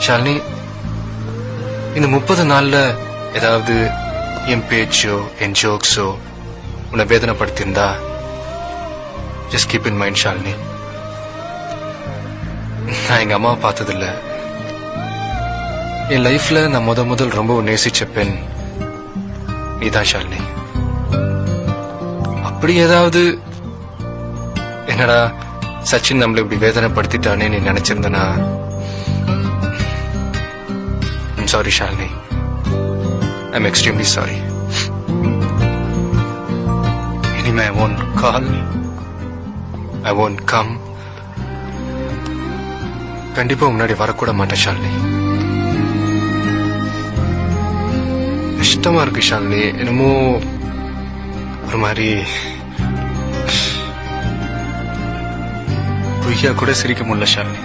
ஷாலினி, இந்த 30 நாள்ல ஏதாவது என் பேச்சோ என் ஜோக்ஸோ உன்னை வேதனைப்படுத்தியிருந்தா just keep in mind Shalini. நான் எங்க அம்மாவை பார்த்ததில்ல. என் லைஃப்ல நான் முதல் ரொம்ப நேசிச்ச பெண் நீதான் ஷாலினி. அப்படி ஏதாவது என்னடா சச்சின் நம்மள இப்படி வேதனைப்படுத்திட்டானே நீ நினைச்சிருந்தனா, I'm sorry Shalini. I'm extremely sorry. இனிமே I won't call, I won't come. கண்டிப்பா முன்னாடி வரக்கூட மாட்டேன் ஷாலினி. கஷ்டமா இருக்கு ஷாலினி. என்னமோ ஒரு மாதிரி பொய்யா கூட சிரிக்க முடியல ஷாலினி.